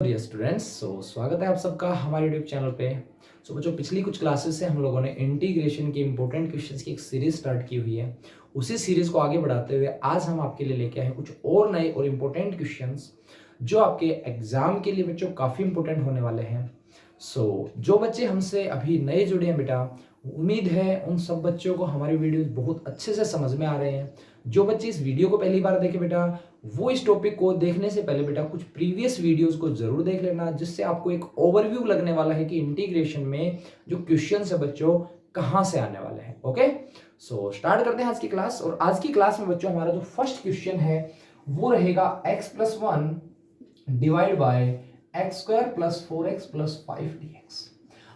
Dear students, स्वागत है आप सबका हमारे यूट्यूब चैनल पे। बच्चों, पिछली कुछ क्लासेस से हम लोगों ने इंटीग्रेशन के इंपॉर्टेंट क्वेश्चंस की एक सीरीज स्टार्ट की हुई है। उसी सीरीज को आगे बढ़ाते हुए आज हम आपके लिए लेके आए हैं कुछ और नए और इम्पोर्टेंट क्वेश्चंस जो आपके एग्जाम के लिए बच्चों काफ़ी इंपॉर्टेंट होने वाले हैं। जो बच्चे हमसे अभी नए जुड़े हैं बेटा, उम्मीद है उन सब बच्चों को हमारे वीडियोस बहुत अच्छे से समझ में आ रहे हैं। जो बच्चे इस वीडियो को पहली बार देखे बेटा, वो इस टॉपिक को देखने से पहले बेटा कुछ प्रीवियस वीडियोस को जरूर देख लेना, जिससे आपको एक ओवरव्यू लगने वाला है कि इंटीग्रेशन में जो क्वेश्चंस है बच्चों कहां से आने वाले हैं। ओके, स्टार्ट करते हैं आज की क्लास। और आज की क्लास में बच्चों हमारा जो फर्स्ट क्वेश्चन है वो रहेगा x+1 divide by x square plus 4x plus 5dx।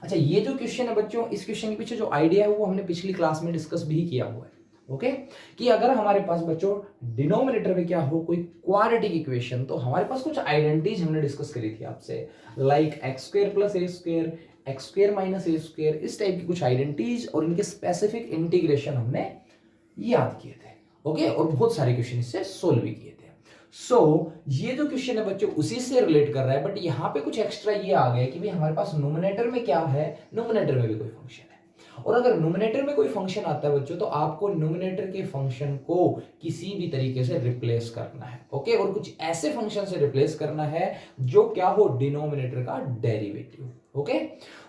अच्छा, ये जो क्वेश्चन है बच्चों, इस क्वेश्चन के पीछे जो आइडिया है वो हमने पिछली क्लास में डिस्कस भी किया हुआ है। ओके, कि अगर हमारे पास बच्चों डिनोमिनेटर में क्या हो कोई क्वाड्रेटिक इक्वेशन, तो हमारे पास कुछ आइडेंटिटीज हमने डिस्कस करी थी आपसे, लाइक एक्स स्क्वायर प्लस ए स्क्वायर, एक्स स्क्वायर माइनस ए स्क्वायर, इस टाइप की कुछ आइडेंटिटीज और इनके स्पेसिफिक इंटीग्रेशन हमने याद किए थे। ओके, और बहुत सारे क्वेश्चन इससे सोल्व भी किए थे। ये जो क्वेश्चन है बच्चों उसी से रिलेट कर रहा है, बट यहाँ पे कुछ एक्स्ट्रा ये आ गया कि भाई हमारे पास नोमिनेटर में क्या है, नोमिनेटर में भी कोई फंक्शन है। और अगर नोमिनेटर में कोई फंक्शन आता है बच्चों, तो आपको नोमिनेटर के फंक्शन को किसी भी तरीके से रिप्लेस करना है। ओके, और कुछ ऐसे फंक्शन से रिप्लेस करना है जो क्या हो, डिनोमिनेटर का डेरिवेटिव। ओके,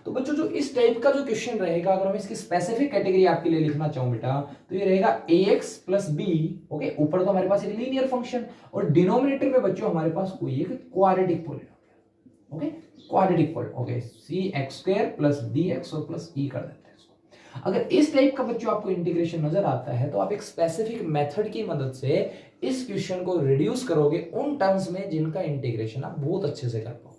तो बच्चों जो इस टाइप का जो क्वेश्चन रहेगा, अगर हम इसकी स्पेसिफिक कैटेगरी आपके लिए लिखना चाहूं बेटा, तो ये रहेगा ax प्लस बी। ओके, ऊपर तो हमारे पास एक लीनियर फंक्शन और डिनोमिनेटर में बच्चों हमारे पास कोई एक quadratic polynomial. Okay, quadratic polynomial. Okay, C X square plus D X और प्लस ई कर देते हैं इसको। अगर इस टाइप का बच्चों आपको इंटीग्रेशन नजर आता है, तो आप एक स्पेसिफिक मेथड की मदद से इस क्वेश्चन को रिड्यूस करोगे उन टर्म्स में जिनका इंटीग्रेशन आप बहुत अच्छे से कर पाओगे।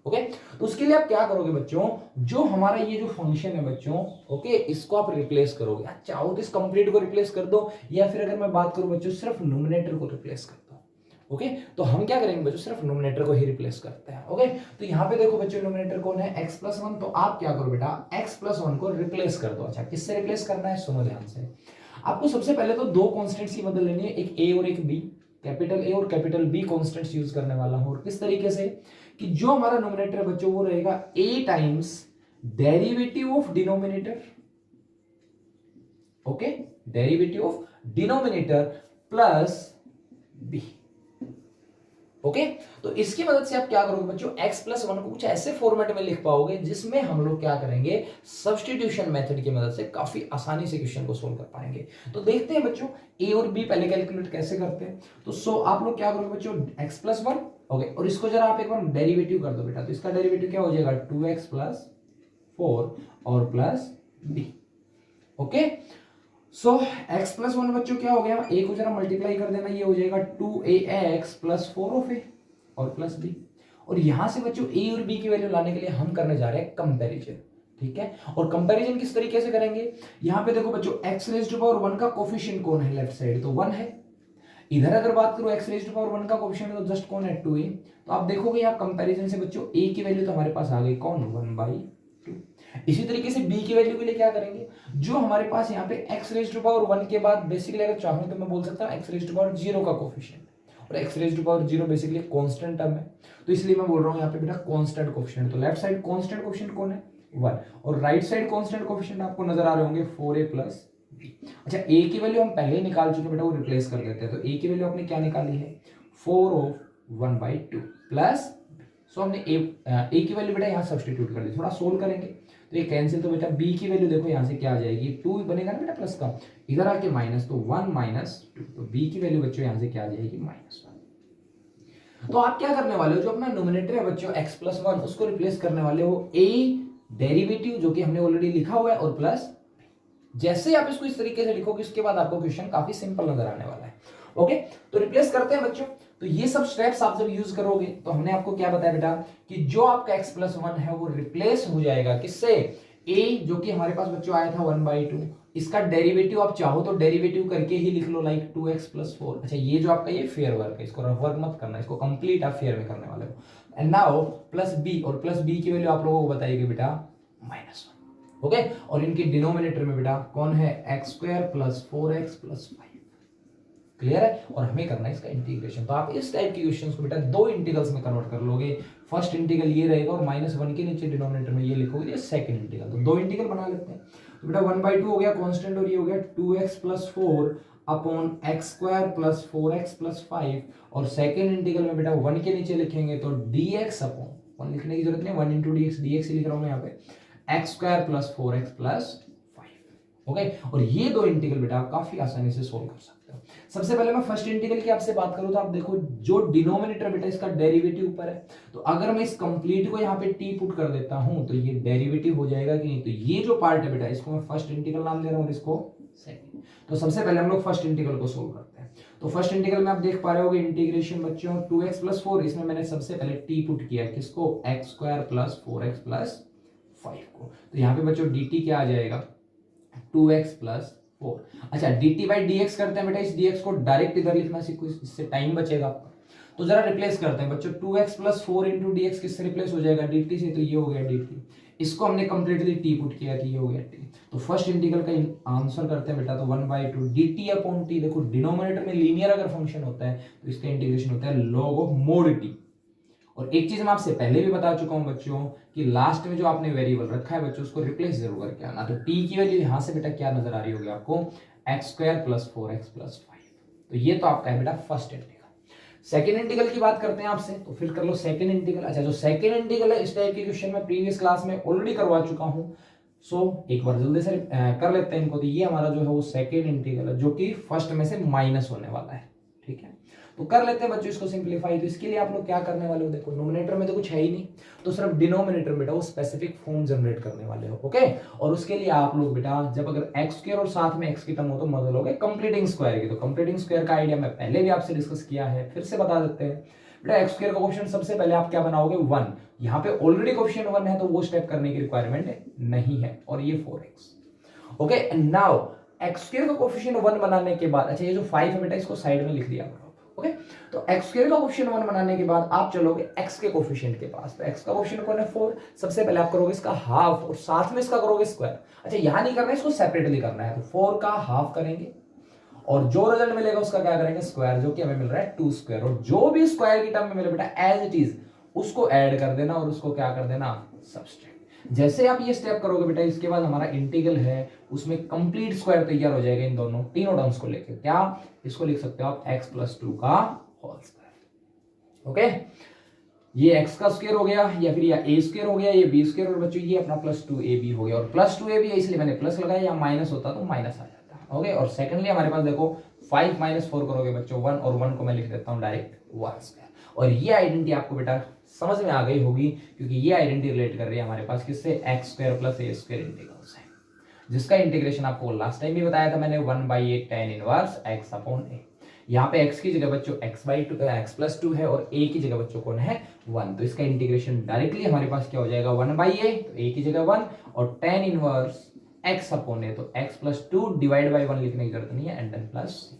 ओके, तो उसके लिए आप क्या करोगे बच्चों, जो हमारा ये जो फंक्शन है बच्चों, ओके, इसको आप रिप्लेस करोगे। चाहो तो इस कंप्लीट को रिप्लेस कर दो, या फिर अगर मैं बात करूं बच्चों सिर्फ नोमिनेटर को रिप्लेस कर दो। ओके, तो हम क्या करेंगे बच्चों, सिर्फ नोमिनेटर को ही रिप्लेस करते हैं। ओके, तो यहाँ पे देखो बच्चों नोमिनेटर कौन है, x+1, तो आप क्या करो बेटा, x+1 को रिप्लेस कर दो। अच्छा, किससे रिप्लेस करना है, सुनो ध्यान से। आपको सबसे पहले तो दो कॉन्स्टेंट्स की बदल लेनी है, एक a और एक b। कैपिटल ए और कैपिटल बी कॉन्स्टेंट्स यूज करने वाला हूं। और किस तरीके से कि जो हमारा नोमिनेटर है बच्चों वो रहेगा a times derivative of denominator. Okay, derivative of denominator plus b। Okay, तो इसकी मदद से आप क्या करोगे बच्चों, x+1 को कुछ ऐसे फॉर्मेट में लिख पाओगे जिसमें हम लोग क्या करेंगे, सब्स्टिट्यूशन मेथड की मदद से काफी आसानी से क्वेश्चन को सोल्व कर पाएंगे। तो देखते हैं बच्चों a और b पहले कैलकुलेट कैसे करते हैं। तो आप लोग क्या करोगे बच्चों, x+1। ओके, और इसको जरा आप एक बार डेरिवेटिव कर दो बेटा, तो इसका डेरिवेटिव क्या हो जाएगा, 2x प्लस 4 और प्लस b। ओके, x+1 बच्चों क्या हो गया, a को जरा मल्टीप्लाई कर देना, ये हो जाएगा 2ax प्लस 4 और प्लस b। और यहां से बच्चों a और b की वैल्यू लाने के लिए हम करने जा रहे हैं कंपैरिजन। ठीक है, और कंपैरिजन किस तरीके से करेंगे, यहां पे देखो बच्चों x⁻1 का कोफिशिएंट कौन है, लेफ्ट साइड तो 1 है। इधर अगर बात करो x⁻1 का कोफिशिएंट तो जस्ट कौन है, 2a। तो आप देखोगे यहाँ कंपैरिजन से बच्चों a की वैल्यू तो हमारे पास आ गई कौन, 1/2। इसी तरीके से b की वैल्यू के लिए क्या करेंगे, जो हमारे पास यहाँ पे x⁻1 के बाद बेसिकली अगर चाहूं तो मैं बोल सकता हूँ x⁻0 का कोफिशिएंट, और x⁻0 बेसिकली कांस्टेंट टर्म है, तो इसलिए मैं बोल रहा हूँ यहाँ पे बेटा कांस्टेंट कोफिशिएंट। तो लेफ्ट साइड कांस्टेंट कोफिशिएंट कौन है, 1, और राइट साइड कांस्टेंट कोफिशिएंट आपको नजर आ रहे होंगे 4a प्लस b। अच्छा, a की वैल्यू हम पहले ही निकाल चुके बेटा, वो रिप्लेस कर देते हैं। तो a की वैल्यू आपने क्या निकाली है, 4 ऑफ 1/2 प्लस, सो हमने a की वैल्यू बेटा यहाँ सब्स्टिट्यूट कर दी। थोड़ा सोल्व करेंगे तो ये कैंसिल, तो बेटा b की वैल्यू देखो यहाँ से क्या आ जाएगी, 2 बनेगा ना बेटा प्लस का, इधर आके माइनस, तो 1 माइनस 2, तो b की वैल्यू बच्चों यहाँ से क्या आ जाएगी, -1। तो आप क्या करने वाले हो, जो अपना नोमिनेटर है बच्चों x+1 उसको रिप्लेस करने वाले हो a डेरिवेटिव जो कि हमने ऑलरेडी लिखा हुआ है और प्लस, जैसे आप इसको इस तरीके से लिखोगे उसके बाद आपको क्वेश्चन काफी सिंपल नजर आने वाला है। ओके, तो रिप्लेस करते हैं बच्चों। तो ये सब स्टेप्स आप जब यूज करोगे तो हमने आपको क्या बताया बेटा, कि जो आपका x+1 है वो रिप्लेस हो जाएगा किससे, a जो कि हमारे पास बच्चों आया था 1/2, इसका डेरिवेटिव आप चाहो तो डेरिवेटिव करके ही लिख लो, लाइक 2x प्लस 4। अच्छा, ये जो आपका ये फेयर वर्क है, इसको रफ वर्क मत करना, इसको कंप्लीट आप फेयर में करने वाले हो। एंड नाउ प्लस b, और प्लस b की वैल्यू आप लोगों को बताइएगा बेटा -1। ओके, और इनके डिनोमिनेटर में बेटा कौन है, x² plus 4x plus 5। Clear है, और हमें करना है इसका इंटीग्रेशन। तो आप इस टाइप के क्वेश्चंस को बेटा दो इंटीग्रल्स में कन्वर्ट कर लोगे। फर्स्ट इंटीग्रल ये रहेगा और -1 के नीचे डिनोमिनेटर में ये लिखोगे ये सेकंड इंटीग्रल। तो दो इंटीग्रल बना लेते हैं। तो बेटा 1/2 हो गया कांस्टेंट और ये हो गया 2x + 4 अपॉन x² + 4x + 5 और सेकंड इंटीग्रल में बेटा 1 के नीचे लिखेंगे तो dx अपॉन 1 लिखने की जरूरत नहीं, 1 × dx ही लिख रहा हूं मैं यहाँ पे, x² + 4x + 5। ओके, और ये दो इंटीग्रल बेटा आप काफी आसानी से सोल्व कर सकते हो। सबसे पहले मैं फर्स्ट इंटीग्रल की आपसे बात करूं तो आप देखो जो डिनोमिनेटर बेटा इसका डेरिवेटिव ऊपर है, तो अगर मैं इस कंप्लीट को यहाँ पे टी पुट कर देता हूं तो ये डेरिवेटिव हो जाएगा कि नहीं। तो ये जो पार्ट है बेटा इसको मैं फर्स्ट इंटीग्रल नाम दे रहा हूं और इसको सेकंड। तो सबसे पहले हम लोग फर्स्ट इंटीग्रल को सोल्व करते हैं। तो फर्स्ट इंटीग्रल में आप देख पा रहे होगे इंटीग्रेशन बच्चों 2x + 4, इसमें मैंने सबसे पहले टी पुट किया किसको, x² + 4x + 5 को। तो यहाँ पे बच्चों dt क्या आ जाएगा 2x + 4। अच्छा dt/dx करते हैं बेटा, इस dx को डायरेक्ट इधर लिखना सीखो, इससे टाइम बचेगा आपका। तो जरा रिप्लेस करते हैं बच्चों, 2x + 4 × dx किससे रिप्लेस हो जाएगा, dt से। तो ये हो गया dt, इसको हमने कंप्लीटली t पुट किया था, ये हो गया t। तो फर्स्ट इंटीग्रल का आंसर करते हैं बेटा, तो 1/2 dt/t। देखो डिनोमिनेटर में लीनियर अगर फंक्शन होता है तो इसका इंटीग्रेशन होता है log of mod t। और एक चीज मैं आपसे पहले भी बता चुका हूं बच्चों कि लास्ट में जो आपने वेरिएबल रखा है बच्चों उसको रिप्लेस जरूर करके आना। तो t की वैल्यू यहां से बेटा क्या नजर आ रही होगी आपको, x² + 4x + 5। तो ये तो आपका है बेटा फर्स्ट इंटीग्रल। सेकंड इंटीग्रल की बात करते हैं आपसे, तो फिर कर लो सेकंड इंटीग्रल। अच्छा जो सेकंड इंटीग्रल है इस टाइप के क्वेश्चन में प्रीवियस क्लास में ऑलरेडी करवा चुका हूं, सो एक बार जल्दी से कर लेते हैं इनको। तो ये हमारा जो है वो सेकंड इंटीग्रल है जो कि फर्स्ट में से माइनस होने वाला है, ठीक है। तो कर लेते हैं बच्चों इसको सिंपलीफाई। तो इसके लिए आप लोग क्या करने वाले हो, देखो नोमिनेटर में तो कुछ है ही नहीं, तो सिर्फ डिनोमिनेटर बेटा वो स्पेसिफिक फॉर्म जनरेट करने वाले हो, ओके। और उसके लिए आप लोग बेटा जब अगर x² और साथ में x की टर्म हो तो मदद लोगे कंप्लीटिंग स्क्वायर की। तो कंप्लीटिंग स्क्वायर का आइडिया मैं पहले भी आपसे डिस्कस किया है, फिर से बता देते हैं बेटा। x² का कोएफिशिएंट सबसे पहले आप क्या बनाओगे 1, यहाँ पे ऑलरेडी कोएफिशिएंट 1 है तो वो स्टेप करने की रिक्वायरमेंट नहीं है, और ये 4x, okay. And now x² का कोएफिशिएंट 1 बनाने के बाद, अच्छा ये जो 5 है बेटा इसको साइड में लिख दिया करो, ओके। तो x² का कोएफिशिएंट 1 बनाने के बाद आप चलोगे x के कोएफिशिएंट के पास। तो x का कोएफिशिएंट कौन है 4, सबसे पहले आप करोगे इसका हाफ और साथ में इसका करोगे स्क्वायर। अच्छा यहां नहीं करना है, इसको सेपरेटली करना है। तो 4 का हाफ करेंगे और जो रिजल्ट मिलेगा उसका क्या करेंगे स्क्वायर, जो कि हमें मिल रहा है 2²। और जो भी स्क्वायर की टर्म में मिले बेटा एज इट इज उसको ऐड कर देना और उसको क्या कर देना सब्सट्रैक्ट। जैसे आप ये स्टेप करोगे बेटा इसके बाद हमारा इंटीग्रल है उसमें कंप्लीट स्क्वायर तैयार हो जाएगा इन दोनों तीनों टर्म्स को लेकर। क्या इसको लिख सकते हो आप x + 2 का होल स्क्वायर, ओके। ये x का स्क्वायर हो गया या फिर या a² हो गया, ये b² और बच्चों ये अपना +2ab हो गया। और +2ab है इसलिए मैंने प्लस लगाया, या माइनस होता तो माइनस आ जाता, ओके। और सेकंडली हमारे पास देखो 5 - 4 करोगे बच्चों 1, और 1 को मैं लिख देता हूं डायरेक्ट 1²। और ये आइडेंटिटी आपको बेटा समझ में आ गई होगी क्योंकि ये आइडेंटिटी रिलेट कर रही है हमारे पास किससे, x² + a² इंटीग्रल से, जिसका इंटीग्रेशन आपको लास्ट टाइम भी बताया था मैंने 1/8 tan इनवर्स x/a। यहाँ पे x की जगह बच्चों x + 2 है और a की जगह बच्चों कौन है 1। तो इसका इंटीग्रेशन डायरेक्टली हमारे पास क्या हो जाएगा 1/a, तो a की जगह 1 और tan इनवर्स x/a। तो x + 2 / 1 लिखने की जरूरत नहीं है, एंड प्लस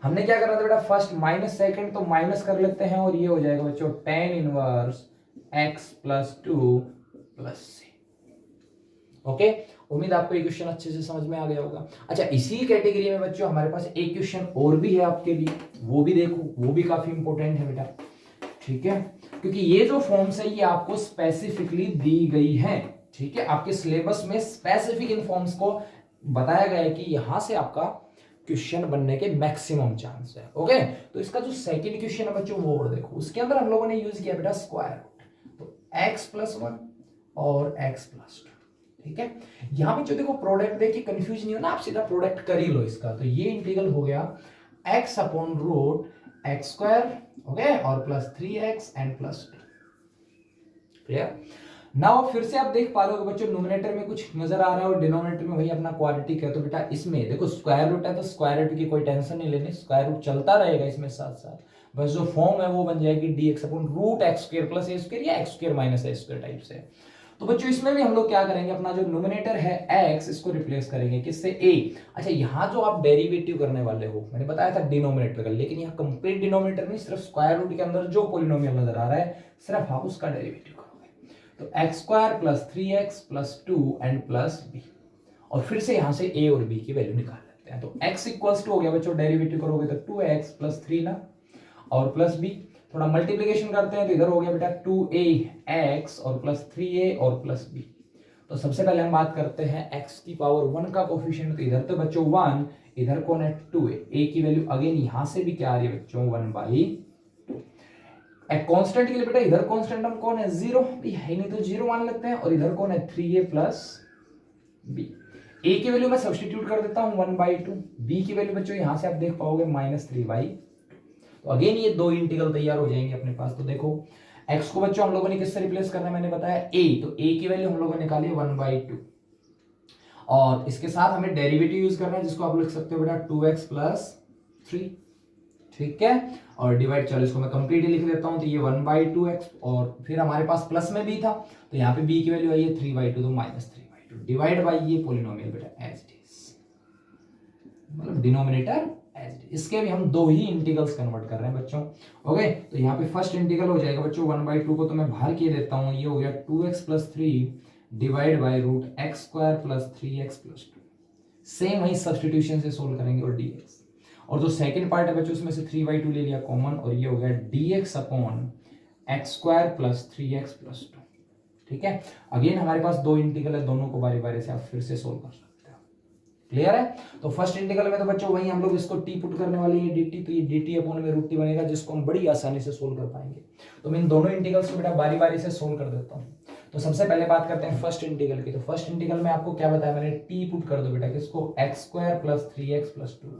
हमने क्या करना था बेटा फर्स्ट माइनस सेकंड, तो माइनस कर लेते हैं और ये हो जाएगा बच्चों tan inverse x + 2 + c, okay. उम्मीद आपको ये क्वेश्चन अच्छे से समझ में आ गया होगा। अच्छा इसी कैटेगरी में बच्चों हमारे पास एक क्वेश्चन और भी है आपके लिए, वो भी देखो, वो भी काफी इंपॉर्टेंट है बेटा, ठीक है। क्योंकि ये जो फॉर्म्स है ये आपको स्पेसिफिकली दी गई है, ठीक है। आपके सिलेबस में स्पेसिफिक इन फॉर्म्स को बताया गया है कि यहां से आपका क्वेश्चन बनने के मैक्सिमम चांस है, ओके। तो इसका जो सेकंड क्वेश्चन है बच्चों वो और देखो, उसके अंदर हम लोगों ने यूज किया बेटा स्क्वायर रूट। तो x + 1 और x + 2, ठीक है। यहां पे जो देखो प्रोडक्ट देखिए कंफ्यूज नहीं हो ना, आप सीधा प्रोडक्ट कर ही लो इसका। तो ये इंटीग्रल हो गया x/√x², ओके, और +3x एंड +2, क्लियर। नाउ फिर से आप देख पा रहे हो बच्चों नोमिनेटर में कुछ नजर आ रहा है और डिनोमिनेटर में वही अपना क्वाड्रेटिक है। तो बेटा इसमें देखो स्क्वायर रूट है तो स्क्वायर रूट की कोई टेंशन नहीं लेनी, स्क्वायर रूट चलता रहेगा इसमें साथ साथ, बस जो फॉर्म है वो बन जाएगी dx/√x² + a² या x² - a² टाइप से। तो बच्चों इसमें भी हम लोग क्या करेंगे, अपना जो नोमिनेटर है x इसको रिप्लेस करेंगे किससे a। अच्छा यहाँ जो आप डेरिवेटिव करने वाले हो मैंने बताया था डिनोमिनेटर का, लेकिन यहाँ कंप्लीट डिनोमिनेटर नहीं, सिर्फ स्क्वायर रूट के अंदर जो पॉलिनोमियल नजर आ रहा है सिर्फ आप उसका डेरिवेटिव करोगे। तो x² + 3x + 2 एंड +b, और फिर से यहां से a और b की वैल्यू निकाल लेते हैं। तो x = हो गया बच्चों, डेरिवेटिव करोगे तो 2x + 3 ना और +b। थोड़ा मल्टीप्लीकेशन करते हैं तो इधर हो गया बेटा 2ax और प्लस 3a और प्लस b। तो सबसे पहले हम बात करते हैं x की पावर 1 का कोफिशिएंट। तो इधर तो बच्चों 1, इधर कौन है 2a, a की वैल्यू अगेन यहां से भी क्या आ रही है बच्चों 1/2। एक कांस्टेंट के लिए बेटा इधर कांस्टेंट हम कौन है 0, है नहीं तो 0 मान लेते हैं। और इधर कौन है 3a प्लस b। a की वैल्यू मैं सब्स्टिट्यूट कर देता हूं 1/2, b की वैल्यू बच्चों यहां से आप देख पाओगे -3/। तो अगेन ये दो इंटीग्रल तैयार हो जाएंगे अपने पास। तो देखो x को बच्चों हम लोगों ने किससे रिप्लेस करना है, मैंने बताया a, तो a की वैल्यू हम लोगों ने निकाली 1/2 और इसके साथ हमें डेरिवेटिव यूज करना है जिसको आप लिख सकते हो बेटा 2x प्लस 3, ठीक है। और डिवाइड, चलो इसको मैं कंप्लीट लिख देता हूं। तो ये 1/2x और फिर हमारे पास प्लस में b था तो यहाँ पे b की वैल्यू आई है 3/2 तो -3/2 डिवाइड बाई ये पोलिनोमियल बेटा एज इट इज, मतलब डिनोमिनेटर एज इट इज। इसके भी हम दो ही इंटीग्रल्स कन्वर्ट कर रहे हैं बच्चों। ओके, तो यहाँ पे फर्स्ट इंटीग्रल हो जाएगा बच्चों 1/2 को तो मैं बाहर किए देता हूँ, ये हो गया 2x plus 3 divide by root X square plus 3x plus 2। Same वही सब्सटीट्यूशन से सोल्व करेंगे और dx। और जो सेकंड पार्ट है बच्चों उसमें से 3/2 ले लिया कॉमन और ये हो गया dx upon x square plus 3x plus 2, ठीक है। अगेन हमारे पास दो इंटीग्रल है, दोनों को बारी बारी से आप फिर से सोल्व कर सकते हो, क्लियर है। तो फर्स्ट इंटीग्रल में तो बच्चों वही हम लोग इसको t पुट करने वाले हैं dt, तो ये dt अपॉन में √t बनेगा जिसको हम बड़ी आसानी से सोल्व कर पाएंगे। तो मैं इन दोनों इंटीग्रल्स को बेटा बारी बारी से सोल्व कर देता हूँ। तो सबसे पहले बात करते हैं फर्स्ट इंटीग्रल की। तो फर्स्ट इंटीग्रल में आपको क्या बताया मैंने, t पुट कर दो बेटा किसको, x square plus 3x plus 2।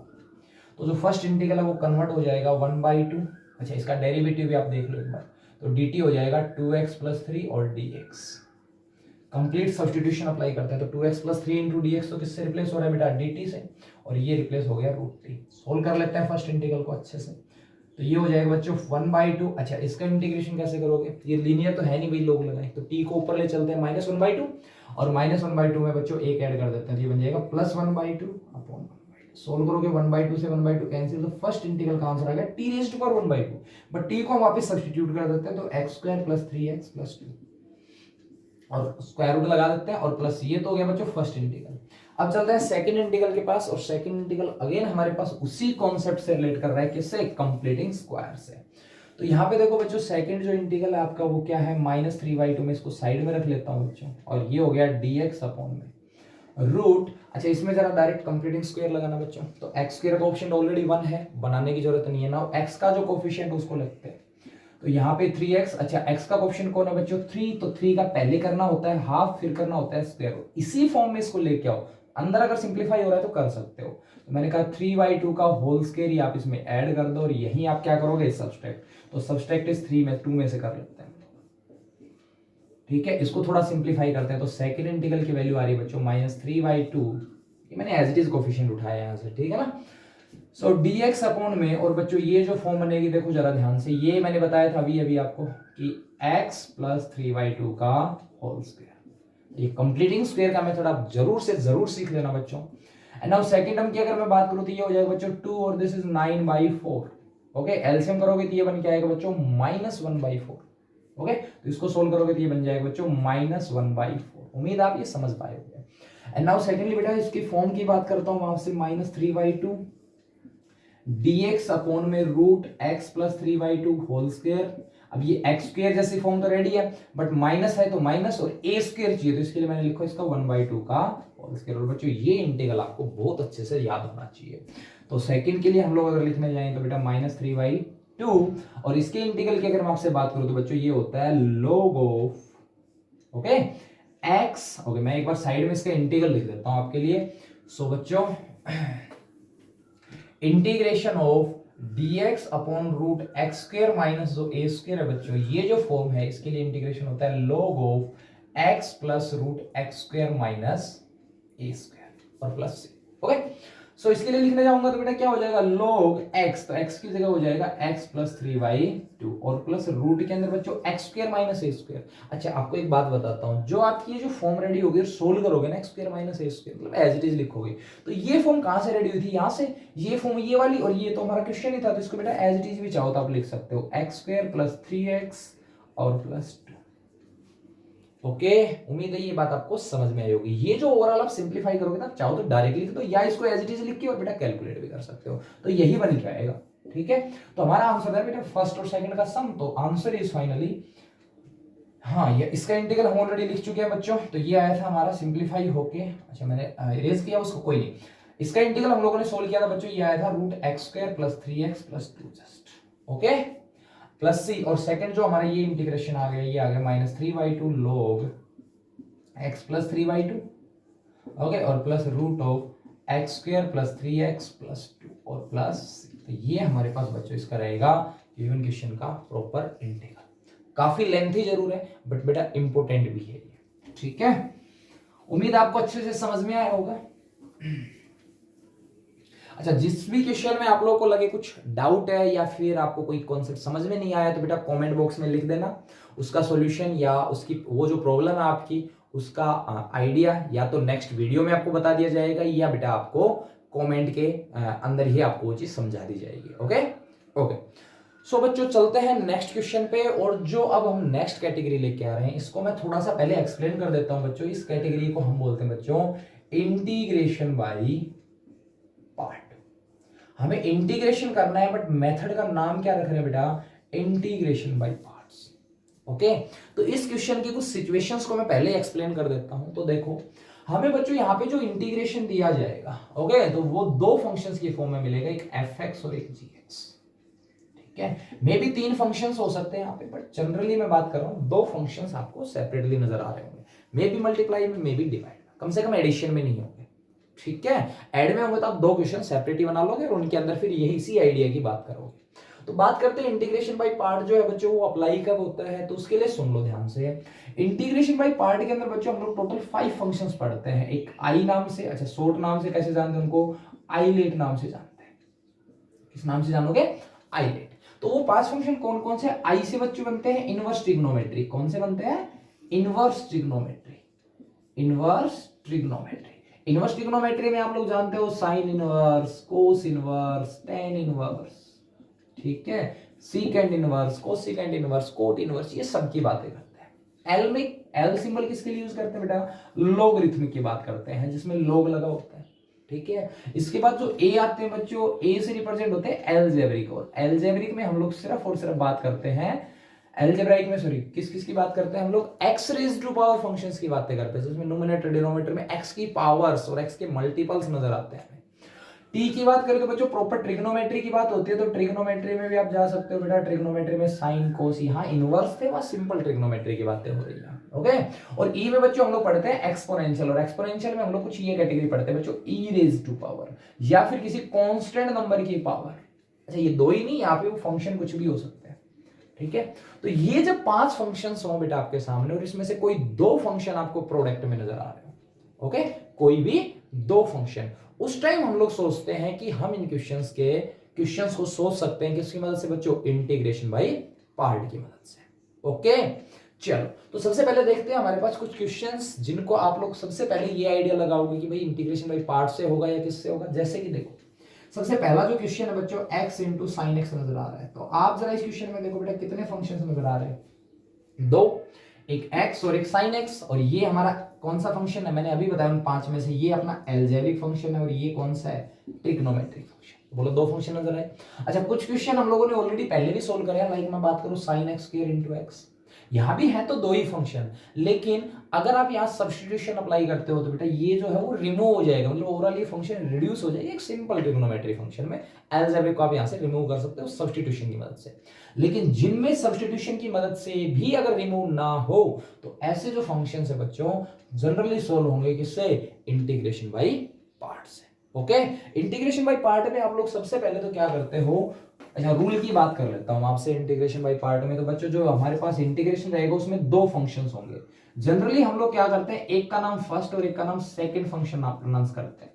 तो जो फर्स्ट इंटीग्रल है वो कन्वर्ट हो जाएगा 1/2। अच्छा, इसका डेरिवेटिव भी आप देख लो एक बार, तो dt हो जाएगा 2x प्लस 3 और dx। कंप्लीट सब्स्टिट्यूशन अप्लाई करते हैं तो 2x प्लस 3 इंटू dx तो किससे रिप्लेस हो रहा है बेटा dt से, और ये रिप्लेस हो गया √t। सोल्व कर लेते हैं फर्स्ट इंटीग्रल को अच्छे से। तो ये हो जाएगा बच्चों 1/2। अच्छा, इसका इंटीग्रेशन कैसे करोगे, ये लीनियर तो है नहीं भाई, लोग लगाए तो t को ऊपर ले चलते हैं -1/2 और -1/2 में बच्चों एक ऐड कर देते हैं, तो ये बन जाएगा +1/2 अपॉन 1/2। सोल्व करोगे 1/2 से 1/2 कैंसिल, तो फर्स्ट इंटीग्रल का आंसर आ गया t raised to power 1/2, but t को हम वापस सब्स्टिट्यूट कर देते हैं तो x square plus 3x plus 2 और स्क्वायर रूट लगा देते हैं और प्लस ये तो हो गया बच्चों फर्स्ट इंटीग्रल। अब चलते हैं सेकंड इंटीग्रल के पास, और सेकंड इंटीग्रल अगेन हमारे पास उसी कॉन्सेप्ट से रिलेट कर रहा है, किससे, कंप्लीटिंग स्क्वायर से। तो यहाँ पे देखो बच्चों सेकंड जो इंटीग्रल है आपका वो क्या है -3/2 में, इसको साइड में रख लेता हूँ बच्चों, और ये हो गया dx अपॉन में रूट। अच्छा, इसमें जरा डायरेक्ट कंप्लीटिंग स्क्वायर लगाना बच्चों, तो एक्स स्क्वायर का ऑप्शन ऑलरेडी 1 है, बनाने की जरूरत नहीं है ना। एक्स का जो कोफिशिएंट उसको लगते हैं, तो यहाँ पे 3x। अच्छा, x का कोफिशिएंट कौन है बच्चों 3, तो 3 का पहले करना होता है हाफ, फिर करना होता है स्क्वायर रूट। इसी फॉर्म में इसको लेके आओ, अंदर अगर सिंप्लीफाई हो रहा है तो कर सकते हो। तो मैंने कहा 3/2 का होल स्क्वायर आप इसमें ऐड कर दो और यही आप क्या करोगे सब्सट्रैक्ट, तो सब्सट्रैक्ट इस 3 में 2 में से कर लेते हैं, ठीक है। इसको थोड़ा सिंप्लीफाई करते हैं तो सेकंड इंटीग्रल की वैल्यू आ रही है बच्चों -3/2, ये मैंने एज इट इज कोफिशिएंट उठाया यहाँ से, ठीक है ना। सो dx अपॉन में, और बच्चों ये जो फॉर्म बनेगी देखो जरा ध्यान से, ये मैंने बताया था अभी आपको कि x प्लस 3/2 का होल स्क्वायर। ये कंप्लीटिंग स्क्वायर का मेथड आप जरूर से जरूर सीख लेना बच्चों। एंड नाउ सेकंड टर्म की अगर मैं बात करूं तो ये हो जाएगा बच्चों 2 और दिस इज 9/4। ओके, एलसीएम करोगे तो ये बन के आएगा बच्चों -1/4। ओके, तो इसको सोल्व करोगे तो ये बन जाएगा बच्चों -1/4। उम्मीद आप ये समझ पाए होंगे। एंड नाउ सेकेंडली बेटा इसकी फॉर्म की बात करता हूं आपसे, -3/2 dx अपॉन में root x plus 3/2 whole square. अब ये x स्क्वायर जैसी फॉर्म तो रेडी है, बट माइनस है तो माइनस और a स्क्वायर चाहिए, तो इसके लिए मैंने लिखा इसका 1/2 का होल स्क्वायर। और बच्चों ये इंटीग्रल आपको बहुत अच्छे से याद होना चाहिए। तो सेकंड के लिए हम लोग अगर लिखने जाएं तो बेटा -3/2, और इसके इंटीग्रल की अगर मैं आपसे बात करूं तो बच्चों ये होता है log of okay x। Okay, मैं एक बार साइड में इसका इंटीग्रल लिख देता हूं आपके लिए। सो बच्चों integration of dx upon root X square minus जो a स्क्वायर है बच्चों, ये जो फॉर्म है इसके लिए इंटीग्रेशन होता है log of x plus root X square minus a square और प्लस c। ओके, सो इसके लिए लिखने जाऊंगा तो बेटा क्या हो जाएगा log x, तो x की जगह हो जाएगा x प्लस 3/2 और प्लस रूट के अंदर बच्चों x square minus a square. अच्छा, आपको एक बात बताता हूं, जो आपकी ये जो फॉर्म रेडी होगी सोल्व करोगे ना, x square minus a square मतलब एज इट इज लिखोगे, तो ये फॉर्म कहां से रेडी हुई थी, यहां से। ये फॉर्म ये वाली, और ये तो हमारा क्वेश्चन ही था, तो इसको बेटा एज इट इज भी चाहो तो आप लिख सकते हो एक्स स्क्वायर प्लस 3x और प्लस 2। ओके, उम्मीद है ये बात आपको समझ में आई होगी। ये जो ओवरऑल आप सिंप्लीफाई करोगे ना, चाहो तो डायरेक्टली तो या इसको एज इट इज लिख के और बेटा कैलकुलेट भी कर सकते हो, तो यही बन के आएगा। ठीक है, तो हमारा आंसर है बेटा फर्स्ट और सेकंड का सम, तो आंसर इज फाइनली, हाँ ये इसका इंटीग्रल हम ऑलरेडी लिख चुके हैं बच्चों, तो ये आया था हमारा सिंप्लीफाई होके, अच्छा मैंने इरेज किया उसको, कोई नहीं, इसका इंटीग्रल हम लोगों ने सोल्व किया था बच्चों, ये आया था √x² + 3x + 2 just, okay, plus सी, और सेकंड जो हमारा ये इंटीग्रेशन आ गया, ये आ गया -3/2 log x + 3/2, ओके, और प्लस √x² + 3x + 2 और प्लस, तो ये हमारे पास बच्चों इसका रहेगा गिवन क्वेश्चन का प्रॉपर इंटीग्रल। काफी लेंथी जरूर है बट बेटा इंपोर्टेंट भी है ये, ठीक है, उम्मीद आपको अच्छे से समझ में आया होगा। अच्छा, जिस भी क्वेश्चन में आप लोगों को लगे कुछ डाउट है या फिर आपको कोई कॉन्सेप्ट समझ में नहीं आया, तो बेटा कमेंट बॉक्स में लिख देना, उसका सॉल्यूशन या उसकी वो जो प्रॉब्लम है आपकी उसका आइडिया या तो नेक्स्ट वीडियो में आपको बता दिया जाएगा, या बेटा आपको कमेंट के अंदर ही आपको वो चीज समझा दी जाएगी। ओके ओके, सो बच्चों चलते हैं नेक्स्ट क्वेश्चन पे, और जो अब हम नेक्स्ट कैटेगरी लेके आ रहे हैं इसको मैं थोड़ा सा पहले एक्सप्लेन कर देता हूं बच्चों। इस कैटेगरी को हम बोलते हैं बच्चों इंटीग्रेशन बाय पार्ट। हमें इंटीग्रेशन करना है बट मेथड का नाम क्या रख रहे हैं बेटा, इंटीग्रेशन बाय पार्ट्स। ओके, तो इस क्वेश्चन की कुछ सिचुएशंस को मैं पहले एक्सप्लेन कर देता हूं। तो देखो हमें बच्चों यहाँ पे जो इंटीग्रेशन दिया जाएगा, ओके, तो वो दो फंक्शंस के फॉर्म में मिलेगा, एक fx और एक gx, ठीक है, मे भी तीन फंक्शंस हो सकते हैं यहाँ पे, बट जनरली मैं बात कर रहा हूँ दो फंक्शंस आपको सेपरेटली नजर आ रहे होंगे, मे बी मल्टीप्लाई में, मे बी डिवाइड में, कम से कम एडिशन में नहीं होंगे, ठीक है, ऐड में होंगे तो आप दो क्वेश्चन सेपरेट ही बना लोगे और उनके अंदर फिर यही इसी आइडिया की बात करोगे। तो बात करते हैं इंटीग्रेशन बाय पार्ट जो है बच्चों वो अप्लाई कब होता है, तो उसके लिए सुन लो ध्यान से। इंटीग्रेशन बाय पार्ट के अंदर बच्चों हम लोग टोटल 5 फंक्शंस पढ़ते हैं। एक आई नाम से, अच्छा शॉर्ट नाम से कैसे जानते हैं उनको, आईलेट नाम से जानते हैं। किस नाम से जानोगे, आईलेट। तो वो 5 फंक्शन कौन कौन से, आई से बच्चों बनते हैं इनवर्स ट्रिग्नोमेट्री, कौन से बनते हैं, inverse trigonometry, inverse trigonometry. Inverse trigonometry में आप लोग जानते हो sine inverse, cos inverse, tan inverse, ठीक है, सीकेंड inverse, cosecant inverse, cot inverse, ये सब की बातें करते हैं। एल में, एल सिंबल किसके लिए यूज करते हैं बेटा, लोगरिथमिक की बात करते हैं जिसमें लोग लगा होता है, ठीक है। इसके बाद जो ए आते हैं बच्चों, ए से रिप्रेजेंट होते हैं एलजेब्रिक, और एलजेब्रिक में हम लोग सिर्फ और सिर्फ बात करते हैं, एलजेब्राइक में सॉरी किस किस की बात करते हैं हम लोग, x raise to power functions की बातें करते हैं, जिसमें न्यूमरेटर डिनोमिनेटर में एक्स की पावर्स और एक्स के मल्टीपल्स नजर आते हैं। टी की बात करें तो बच्चों प्रॉपर ट्रिग्नोमेट्री की बात होती है, तो ट्रिग्नोमेट्री में भी आप जा सकते हो बेटा, ट्रिग्नोमेट्री में साइन कोस, यहाँ इनवर्स थे, वहां सिंपल ट्रिग्नोमेट्री की बातें हो रही है, ओके। और ई में बच्चों हम लोग पढ़ते हैं एक्सपोनेंशियल, और एक्सपोनेंशियल में हम लोग कुछ ये कैटेगरी पढ़ते हैं बच्चों, ई रेज टू पावर या फिर किसी कांस्टेंट नंबर की पावर। अच्छा ये दो ही नहीं, यहाँ पे वो फंक्शन कुछ भी हो सकते हैं, ठीक है। तो ये जब 5 फंक्शंस हो बेटा आपके सामने और इसमें से कोई 2 फंक्शन आपको प्रोडक्ट में नजर आ रहे हो, ओके, कोई भी 2 फंक्शन, उस टाइम हम लोग सोचते हैं कि हम इन क्वेश्चंस को सोच सकते हैं किसकी मदद से बच्चों, इंटीग्रेशन बाय पार्ट की मदद से, ओके। चलो तो सबसे पहले देखते हैं हमारे पास कुछ क्वेश्चंस जिनको आप लोग सबसे पहले ये आइडिया लगाओगे कि भाई इंटीग्रेशन बाय पार्ट से होगा या किससे होगा। जैसे कि देखो सबसे पहला जो क्वेश्चन है बच्चों x इंटू साइन एक्स नजर आ रहा है, तो आप जरा इस क्वेश्चन में देखो बेटा कितने फंक्शंस नजर आ रहे हैं, 2, एक x और एक sin x, और ये हमारा कौन सा फंक्शन है, मैंने अभी बताया उन 5 में से ये अपना एलजेब्रिक फंक्शन है और ये कौन सा है, ट्रिग्नोमेट्रिक फंक्शन। बोलो 2 फंक्शन नजर आए। अच्छा कुछ क्वेश्चन हम लोगों ने ऑलरेडी पहले भी सोल्व करे, लाइक मैं बात करूं sin x square into x, यहां भी है तो 2 ही फंक्शन, लेकिन अगर आप यहाँ सब्स्टिट्यूशन अप्लाई करते हो तो बेटा ये जो है वो रिमूव हो जाएगा, मतलब ओवरऑल ये फंक्शन रिड्यूस हो जाएगा एक सिंपल ट्रिग्नोमेट्री फंक्शन में। एलजेब्रिक को आप यहाँ से रिमूव कर सकते हो सब्स्टिट्यूशन की मदद से, लेकिन जिनमें सब्स्टिट्यूशन की मदद से भी अगर रिमूव ना हो तो ऐसे जो फंक्शन है बच्चों जनरली सोल्व होंगे किससे, इंटीग्रेशन बाय पार्ट से, ओके। इंटीग्रेशन बाय पार्ट में आप लोग सबसे पहले तो क्या करते हो, अच्छा रूल की बात कर लेता हूं आपसे इंटीग्रेशन बाय पार्ट में। तो बच्चों जो हमारे पास इंटीग्रेशन रहेगा उसमें 2 फंक्शंस होंगे। जनरली हम लोग क्या करते हैं, एक का नाम फर्स्ट और एक का नाम सेकंड फंक्शन आप प्रोनाउंस करते हैं,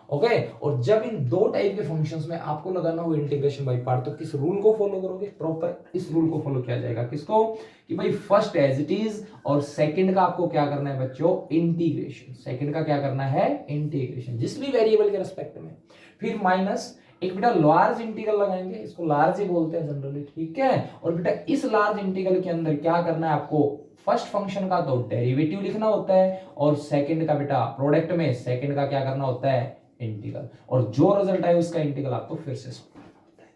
ओके। और जब इन 2 टाइप के फंक्शंस में आपको लगाना हो इंटीग्रेशन बाय पार्ट, तो किस रूल को फॉलो करोगे, प्रॉपर इस रूल को फॉलो किया जाएगा, किसको, कि भाई फर्स्ट एज इट इज और सेकंड का आपको क्या करना है बच्चों, इंटीग्रेशन, सेकंड का क्या करना है, इंटीग्रेशन, जिस भी वेरिएबल के रिस्पेक्ट में, फिर माइनस एक बेटा लार्ज इंटीग्रल लगाएंगे, इसको लार्ज ही बोलते हैं जनरली, ठीक है। और बेटा इस लार्ज इंटीग्रल के अंदर क्या करना है आपको, फर्स्ट फंक्शन का तो डेरिवेटिव लिखना होता है और सेकंड का बेटा प्रोडक्ट में सेकंड का क्या करना होता है, इंटीग्रल, और जो रिजल्ट है उसका इंटीग्रल आपको फिर से सॉल्व करना होता है,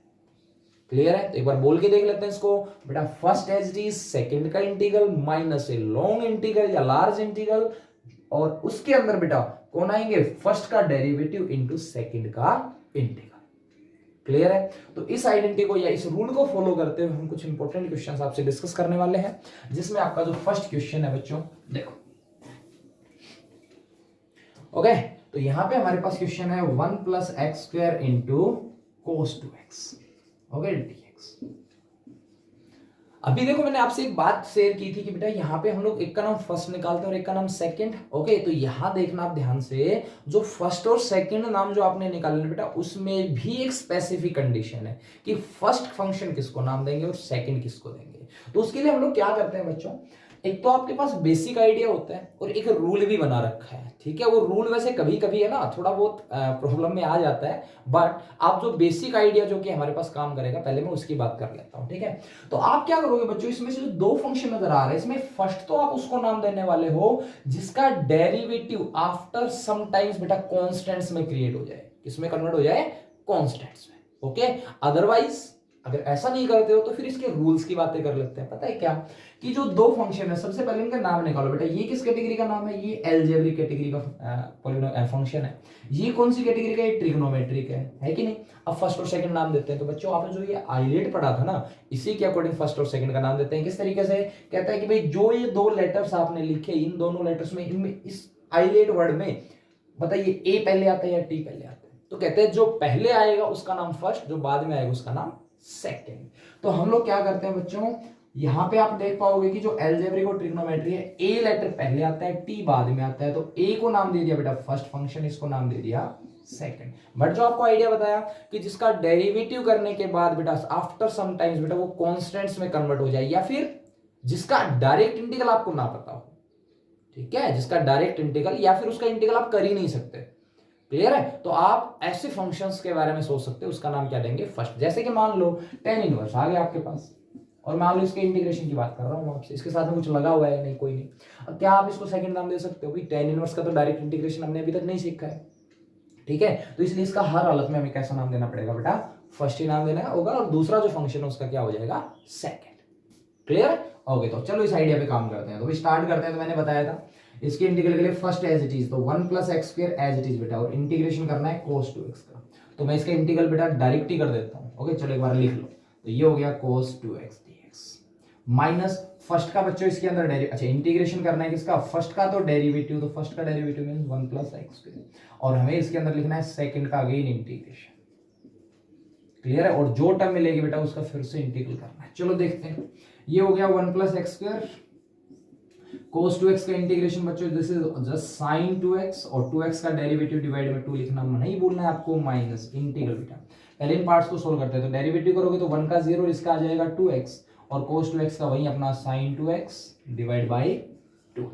क्लियर है? तो एक बार बोल के देख लेते हैं इसको बेटा। First as it is second का integral minus a long integral या लार्ज इंटीग्रल, और उसके अंदर बेटा कौन आएंगे? फर्स्ट का डेरिवेटिव इंटू सेकंड का इंटीग्रल। क्लियर है? तो इस आइडेंटिटी को या इस रूल को फॉलो करते हुए हम कुछ इंपॉर्टेंट क्वेश्चंस आपसे डिस्कस करने वाले हैं, जिसमें आपका जो फर्स्ट क्वेश्चन है बच्चों, देखो। ओके, तो यहां पे हमारे पास क्वेश्चन है 1 plus x square into cos 2x, okay, dx। अभी देखो मैंने आपसे एक बात शेयर की थी कि बेटा यहाँ पे हम लोग एक का नाम फर्स्ट निकालते हैं और एक का नाम सेकंड। ओके, तो यहाँ देखना आप ध्यान से, जो फर्स्ट और सेकंड नाम जो आपने निकाले बेटा, उसमें भी एक स्पेसिफिक कंडीशन है कि फर्स्ट फंक्शन किसको नाम देंगे और सेकंड किसको देंगे। तो उसके लिए हम लोग क्या करते हैं बच्चों, एक तो आपके पास बेसिक आइडिया होता है और एक रूल भी बना रखा है, ठीक है। वो रूल वैसे कभी कभी है ना थोड़ा बहुत प्रॉब्लम में आ जाता है, बट आप जो बेसिक आइडिया जो कि हमारे पास काम करेगा, पहले मैं उसकी बात कर लेता हूं, ठीक है। तो आप क्या करोगे बच्चों, इसमें से जो दो फंक्शन नजर आ रहे हैं, इसमें फर्स्ट तो आप उसको नाम देने वाले हो जिसका डेरिवेटिव आफ्टर सम टाइम्स बेटा कॉन्स्टेंट्स में क्रिएट हो जाए, किसमें कन्वर्ट हो जाए? कॉन्स्टेंट्स में। ओके, अदरवाइज अगर ऐसा नहीं करते हो तो फिर इसके रूल्स की बातें कर लेते हैं। पता है क्या, कि जो दो फंक्शन है, सबसे पहले इनका नाम निकालो बेटा। ये किस कैटेगरी का नाम है? ये अलजेब्रिक कैटेगरी का फंक्शन है। ये कौन सी कैटेगरी का? ये ट्रिग्नोमेट्रिक है कि नहीं? अब फर्स्ट और सेकंड नाम देते हैं। तो बच्चों आपने जो ये आइलेट पढ़ा था ना, इसी के अकॉर्डिंग फर्स्ट और सेकंड का नाम देते हैं। किस तरीके से? कहता है कि भाई जो ये दो लेटर्स आपने लिखे, इन दोनों लेटर्स में, इनमें इस आइलेट वर्ड में बताइए ए पहले आता है या टी पहले आता है? तो कहते हैं जो पहले आएगा उसका नाम फर्स्ट, जो बाद में आएगा उसका नाम सेकंड। तो हम लोग क्या करते हैं बच्चों, यहां पे आप देख पाओगे कि जो अलजेब्रिक और ट्रिग्नोमेट्री है, ए लेटर पहले आता है, टी बाद में आता है। तो ए को नाम दे दिया बेटा फर्स्ट फंक्शन, इसको नाम दे दिया सेकंड। बट जो आपको आइडिया बताया कि जिसका डेरिवेटिव करने के बाद बेटा आफ्टर सम टाइम्स बेटा वो कांस्टेंट्स में कन्वर्ट हो जाए, या फिर जिसका डायरेक्ट इंटीग्रल आपको ना पता हो, ठीक है, जिसका डायरेक्ट इंटीग्रल या फिर उसका इंटीग्रल आप कर ही नहीं सकते। क्लियर है? तो आप ऐसे फंक्शंस के बारे में सोच सकते हो, उसका नाम क्या देंगे? फर्स्ट। जैसे कि मान लो tan इनवर्स आ गया आपके पास, और मान लो इसके इंटीग्रेशन की बात कर रहा हूं आपसे, इसके साथ में कुछ लगा हुआ है नहीं, कोई नहीं। अब क्या आप इसको सेकंड नाम दे सकते हो? भाई tan इनवर्स का तो डायरेक्ट इंटीग्रेशन हमने अभी तक नहीं सीखा है, ठीक है। तो इसलिए इसका हर हालत में हमें कैसा नाम देना पड़ेगा बेटा? फर्स्ट ही नाम देना होगा, और दूसरा जो फंक्शन है उसका क्या हो जाएगा? सेकंड। क्लियर? ओके, तो चलो इस आइडिया पे काम करते हैं। तो स्टार्ट करते हैं। तो मैंने बताया था इसके इंटीग्रल के लिए फर्स्ट एज इट इज, तो 1 plus x square as it is बेटा, और इंटीग्रेशन करना है cos 2x का। तो मैं इसका इंटीग्रल बेटा डायरेक्ट ही कर देता हूं। ओके, चलो एक बार लिख लो। तो ये हो गया cos 2x dx minus first का बच्चों इसके अंदर अच्छा इंटीग्रेशन करना है किसका? फर्स्ट का। तो डेरिवेटिव, तो फर्स्ट का derivative means 1 plus x square, और हमें इसके अंदर लिखना है सेकंड का अगेन इंटीग्रेशन। क्लियर है? और जो टर्म मिलेगी बेटा उसका फिर से इंटीग्रल करना है। चलो देखते हैं। ये हो गया 1 plus x square cos 2x का इंटीग्रेशन बच्चों, this is just sin 2x, और 2x का डेरिवेटिव डिवाइड में 2 लिखना नहीं भूलना है आपको, माइनस इंटीग्रल बेटा। पहले इन पार्ट्स को सोल्व करते हैं। तो डेरिवेटिव करोगे तो 1 का 0, इसका आ जाएगा 2x, और cos 2x का वही अपना sin 2x divide by 2।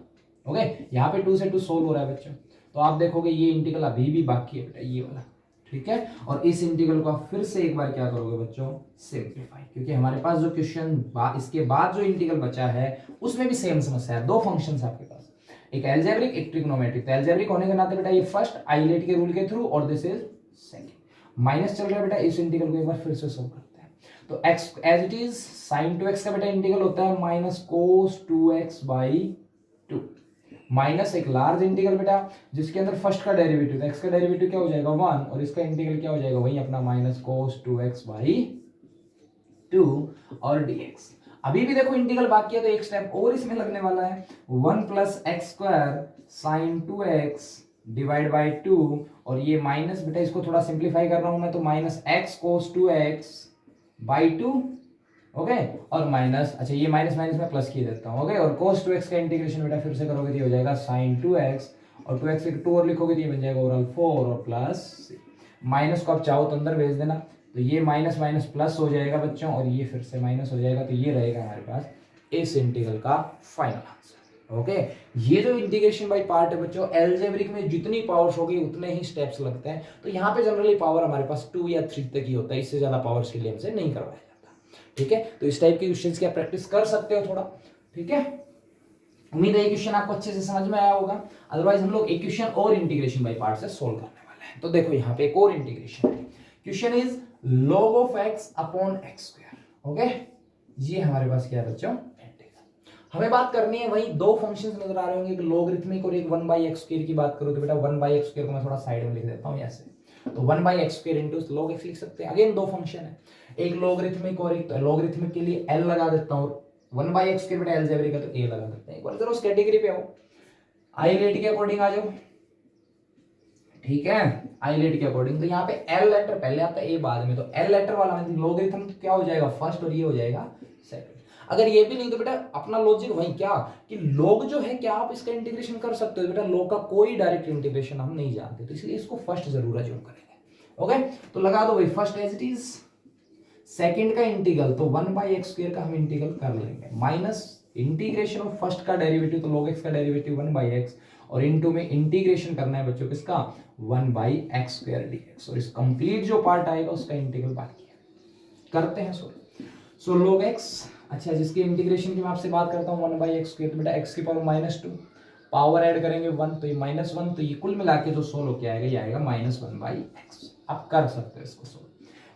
Okay, यहाँ पे 2 से 2 सोल्व हो रहा है बच्चों। तो आप देखोगे ये इंटीग्रल अभी भी बाकी है बेटा, ये वाला, ठीक है। और इस इंटीग्रल को आप फिर से एक बार क्या करोगे बच्चों? सिंप्लीफाई, क्योंकि हमारे पास जो क्वेश्चन इसके बाद जो इंटीग्रल बचा है उसमें भी सेम समस्या है। दो फंक्शंस आपके पास, एक अलजेब्रिक एक ट्रिग्नोमेट्रिक। तो अलजेब्रिक होने के नाते बेटा ये फर्स्ट आइलेट के रूल के थ्रू, और दिस इज सेकंड। माइनस चल रहा है बेटा, इस इंटीग्रल को एक बार फिर से सोल्व करते हैं। तो x as it is sin 2x का बेटा इंटीग्रल होता है minus cos 2x by 2, minus एक लार्ज इंटीग्रल बेटा जिसके अंदर फर्स्ट का डेरिवेटिव, एक्स का डेरिवेटिव क्या हो जाएगा 1, और इसका इंटीग्रल क्या हो जाएगा वही अपना माइनस cos 2x बाई 2 और dx। अभी भी देखो इंटीग्रल बाकी है, तो एक स्टेप और इसमें लगने वाला है। 1 plus x square sine 2x divide by 2, और ये माइनस बेटा इसको थोड़ा सिंप्लीफाई कर रहा हूं मैं, तो minus x cos 2x by 2। Okay, और माइनस, अच्छा ये माइनस माइनस में प्लस किए देता हूं। ओके, और cos 2x का इंटीग्रेशन बेटा फिर से करोगे तो ये हो जाएगा sin 2x, और 2x से 2 और लिखोगे तो ये बन जाएगा ओवरऑल 4, और प्लस माइनस को आप चाहो तो अंदर भेज देना, तो ये माइनस माइनस प्लस हो जाएगा बच्चों, और ये फिर से माइनस हो जाएगा। तो ये रहेगा हमारे पास इस इंटीग्रल का फाइनल आंसर। ओके, ये जो इंटीग्रेशन बाय पार्ट है बच्चों, अलजेब्रिक में जितनी पावर्स होगी उतने ही स्टेप्स लगते हैं। तो यहाँ पे जनरली पावर हमारे पास 2 या 3 तक ही होता है, इससे ज्यादा पावर्स के लिए हमसे नहीं करवाया जाता। ठीक है, तो इस टाइप के क्वेश्चंस की आप प्रैक्टिस कर सकते हो थोड़ा। ठीक है, उम्मीद है ये क्वेश्चन आपको अच्छे से समझ में आया होगा। अदरवाइज हम लोग एक क्वेश्चन और इंटीग्रेशन बाय पार्ट से सोल्व करने वाले हैं। तो देखो यहाँ पे एक और इंटीग्रेशन है। Question is log of x upon x square. Okay, ये हमारे पास क्या है बच्चों, इंटीग्रल। हमें बात करनी है वही दो फंक्शंस नजर आ रहे होंगे, एक लॉगरिथमिक और एक 1/x² की बात करो तो बेटा 1/x² को मैं थोड़ा साइड में लिख देता हूँ ऐसे, तो 1/x² इंटू log x लिख सकते हैं। अगेन दो फंक्शन है, एक लॉगरिथमिक और एक लॉगरिथमिक के लिए l लगा देता हूँ, 1/x² बेटा अलजेब्रिक का तो a लगा देते हैं। एक बार जरा उस कैटेगरी पे आओ, आई रेट के अकॉर्डिंग आ जाओ, ठीक है, आई लेट के अकॉर्डिंग। तो यहाँ पे एल लेटर पहले आता है, ए बाद में, तो एल लेटर वाला में लॉगरिथम क्या हो जाएगा फर्स्ट और ये हो जाएगा सेकंड। अगर ये भी नहीं तो बेटा अपना लॉजिक वही क्या कि log जो है क्या आप इसका इंटीग्रेशन कर सकते हो, बेटा log का कोई डायरेक्ट इंटीग्रेशन हम नहीं जानते, तो इसलिए इसको फर्स्ट जरूर अज्यूम करेंगे। ओके, तो लगा दो भाई first as it is, second का इंटीग्रल तो 1/x² का हम इंटीग्रल कर लेंगे, माइनस इंटीग्रेशन ऑफ फर्स्ट का डेरिवेटिव तो log x का डेरिवेटिव 1/x, और इनटू में इंटीग्रेशन करना है बच्चों किसका 1/x² dx, और इस कंप्लीट जो पार्ट आएगा उसका इंटीग्रल बाकी है, करते हैं। सो log x, अच्छा जिसकी इंटीग्रेशन की मैं आपसे बात करता हूँ 1/x², तो बेटा x की पावर -2, पावर ऐड करेंगे 1 तो ये -1, तो ये कुल मिला के जो सोल्व होके आएगा ये आएगा -1/x। आप कर सकते हो इसको सोल्व,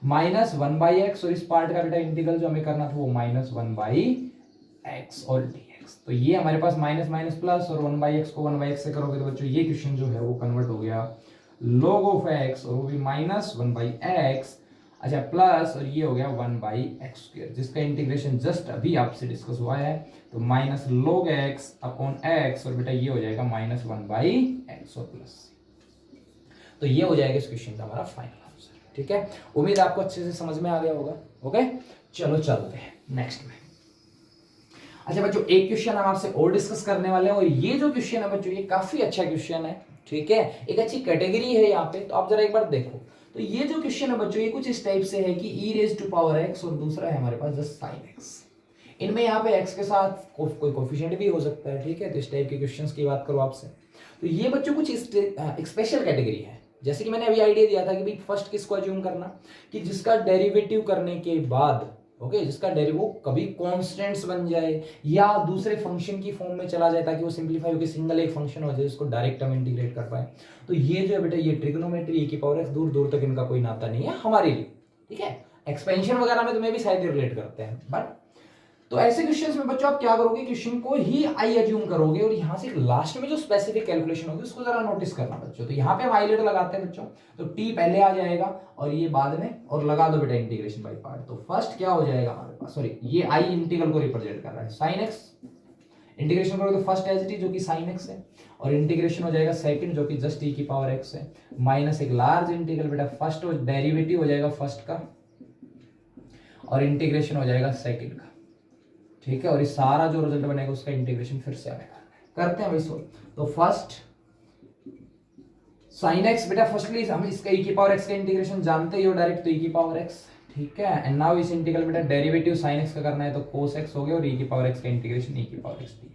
-1/x, और इस पार्ट का बेटा इंटीग्रल जो हमें करना था वो -1/x और dx, तो ये हमारे पास माइनस माइनस प्लस, और 1/x को 1/x से करोगे तो बच्चों ये क्वेश्चन जो है वो कन्वर्ट हो गया log ऑफ x, और वो भी -1/x, अच्छा प्लस, और ये हो गया 1/x², जिसका इंटीग्रेशन जस्ट अभी आपसे डिस्कस हुआ है, तो minus log x upon x, और बेटा ये हो जाएगा -1/x और प्लस, तो ये हो जाएगा इस क्वेश्चन का हमारा फाइनल आंसर। ठीक है, उम्मीद आपको अच्छे से समझ में आ गया होगा। ओके, चलो चलते हैं नेक्स्ट में। अच्छा बच्चों, एक क्वेश्चन हम आपसे और डिस्कस करने वाले हैं, और ये जो क्वेश्चन है बच्चों ये काफी अच्छा क्वेश्चन है, ठीक है, एक अच्छी कैटेगरी है यहाँ पे, तो आप जरा एक बार देखो। तो ये जो क्वेश्चन है बच्चों ये कुछ इस टाइप से है कि e⁻x, और दूसरा है हमारे पास जस्ट sin x। इनमें यहाँ पे x के साथ कोई कोफिशिएंट भी हो सकता है, ठीक है, तो इस टाइप के क्वेश्चंस की बात करो आपसे, तो ये बच्चों कुछ एक स्पेशल कैटेगरी है। जैसे कि मैंने अभी आइडिया दिया था कि भाई फर्स्ट किसको अज्यूम करना, कि जिसका डेरिवेटिव करने के बाद, ओके, जिसका डेरिवेटिव कभी कांस्टेंट्स बन जाए या दूसरे फंक्शन की फॉर्म में चला जाए, ताकि वो सिंपलीफाई होकर सिंगल एक फंक्शन हो जाए, उसको डायरेक्ट हम इंटीग्रेट कर पाए। तो ये जो है बेटा ये ट्रिग्नोमेट्री e⁻x, दूर दूर तक इनका कोई नाता नहीं है हमारे लिए, ठीक है, एक्सपेंशन वगैरह में तुम्हें भी शायद रिलेट करते हैं, बट तो ऐसे क्वेश्चंस में बच्चों आप क्या करोगे, क्वेश्चन को ही आई अज्यूम करोगे, और यहां से लास्ट में जो स्पेसिफिक कैलकुलेशन होगी उसको जरा नोटिस करना बच्चों। तो यहाँ पे हम हाईलाइट लगाते हैं बच्चों, तो टी पहले आ जाएगा और ये बाद में, और लगा दो बेटा इंटीग्रेशन बाय पार्ट। तो फर्स्ट क्या हो जाएगा हमारे पास, सॉरी ये आई इंटीग्रल को रिप्रेजेंट कर रहा है, sin x इंटीग्रेशन करोगे तो फर्स्ट एज इट इज जो कि sin x है, और इंटीग्रेशन हो जाएगा सेकंड जो कि जस्ट e⁻x है, माइनस एक लार्ज इंटीग्रल बेटा फर्स्ट डेरिवेटिव हो जाएगा फर्स्ट का, और इंटीग्रेशन हो जाएगा सेकंड का, ठीक है, और इस सारा जो रिजल्ट बनेगा उसका इंटीग्रेशन फिर से हमें करते हैं भाई सोल्व। तो फर्स्ट sin x बेटा फर्स्टली हम इसका e⁻x का इंटीग्रेशन जानते ही हो डायरेक्ट, तो e⁻x, ठीक है, एंड नाउ इस इंटीग्रल बेटा डेरिवेटिव sin x का करना है, तो cos x हो गया, और e⁻x का इंटीग्रेशन e⁻x dx।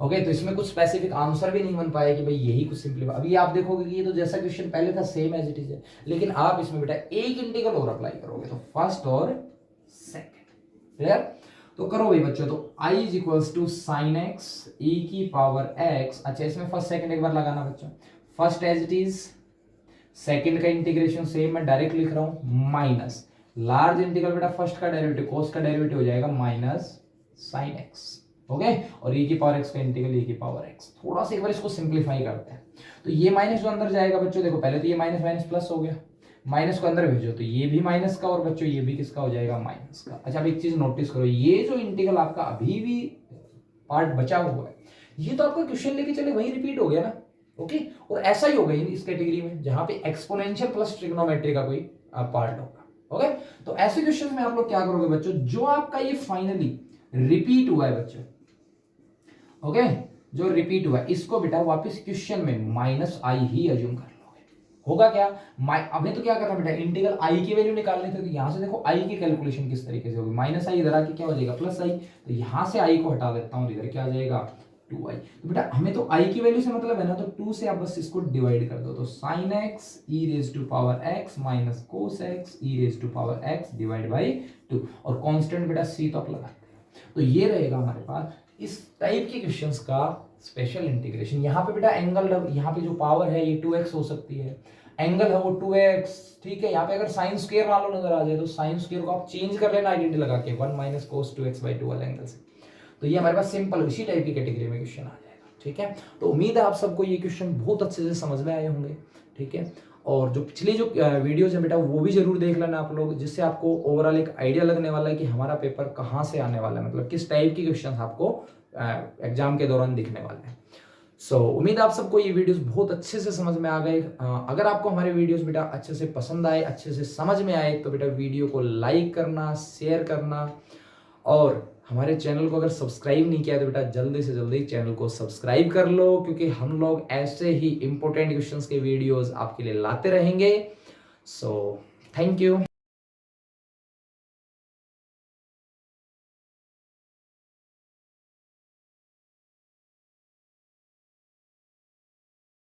ओके, तो इसमें कुछ स्पेसिफिक आंसर भी नहीं बन पाया कि भाई यही कुछ सिंपलीफाई, अभी आप देखोगे कि ये तो जैसा क्वेश्चन पहले था सेम एज इट इज है, लेकिन आप इसमें बेटा एक इंटीग्रल और अप्लाई करोगे, तो फर्स्ट और सेकंड, क्लियर। तो करो भाई बच्चों, तो i is equals to sine x e⁻x, अच्छा इसमें फर्स्ट सेकंड एक बार लगाना बच्चों, first as it is, second का इंटीग्रेशन सेम मैं डायरेक्ट लिख रहा हूं, माइनस लार्ज इंटीग्रल बेटा फर्स्ट का डेरिवेटिव cos का डेरिवेटिव हो जाएगा माइनस साइन एक्स, ओके, और e⁻x का इंटीग्रल e⁻x, थोड़ा सा एक बार इसको सिंपलीफाई करते हैं, तो ये माइनस जो अंदर जाएगा बच्चों, देखो पहले तो ये माइनस माइनस प्लस हो गया, माइनस को अंदर भेजो तो ये भी माइनस का, और बच्चों ये भी किसका हो जाएगा माइनस का। अच्छा अब एक चीज नोटिस करो, ये जो इंटीग्रल आपका अभी भी पार्ट बचा हुआ है, ये तो आपका क्वेश्चन लेके चले वही रिपीट हो गया ना, ओके, और ऐसा ही होगा इस कैटेगरी में जहां पे एक्सपोनेंशियल प्लस ट्रिग्नोमेट्री का कोई पार्ट होगा, ओके। तो ऐसे क्वेश्चन में आप लोग क्या करोगे बच्चों, जो आपका ये फाइनली रिपीट हुआ है बच्चों, ओके, जो रिपीट हुआ है इसको बेटा वापस क्वेश्चन में माइनस आई ही अज्यूम कर, होगा क्या, अभी तो क्या करना बेटा, इंटीग्रल आई की वैल्यू निकालनी थी, तो यहां से देखो आई की कैलकुलेशन किस तरीके से होगी, माइनस आई इधर आके क्या हो जाएगा प्लस आई, तो यहां से आई को हटा देता हूं, इधर क्या आ जाएगा 2i, तो बेटा हमें तो आई की वैल्यू से मतलब है ना, तो 2 से आप बस इसको डिवाइड कर दो, तो sin x e⁻x minus cos x e⁻x divide by 2, और कांस्टेंट बेटा c तो आप लगाते हैं, तो ये रहेगा हमारे पास इस टाइप के क्वेश्चंस का स्पेशल इंटीग्रेशन। यहाँ पे बेटा एंगल, यहाँ पे जो पावर है ये 2x हो सकती है, एंगल है वो 2x, ठीक है। यहाँ पे अगर साइन स्क्वायर मान लो नजर आ जाए तो साइन स्क्वायर को आप चेंज कर लेना आइडेंटिटी लगा के 1 माइनस कोस 2x/2 वाले एंगल से। तो ये हमारे पास सिंपल इसी टाइप की कैटेगरी में क्वेश्चन आ जाएगा, ठीक है। तो उम्मीद है आप सबको ये क्वेश्चन बहुत अच्छे से समझ में आए होंगे, ठीक है। और जो पिछली जो वीडियोज है बेटा वो भी जरूर देख लेना आप लोग, जिससे आपको ओवरऑल एक आइडिया लगने वाला है कि हमारा पेपर कहाँ से आने वाला है, मतलब किस टाइप की क्वेश्चन आपको एग्जाम के दौरान दिखने वाले हैं। उम्मीद आप सबको ये वीडियोस बहुत अच्छे से समझ में आ गए। अगर आपको हमारे वीडियोस बेटा अच्छे से पसंद आए, अच्छे से समझ में आए, तो बेटा वीडियो को लाइक करना, शेयर करना, और हमारे चैनल को अगर सब्सक्राइब नहीं किया तो बेटा जल्दी से जल्दी चैनल को सब्सक्राइब कर लो, क्योंकि हम लोग ऐसे ही इंपॉर्टेंट क्वेश्चंस के वीडियोस आपके लिए लाते रहेंगे। Thank you.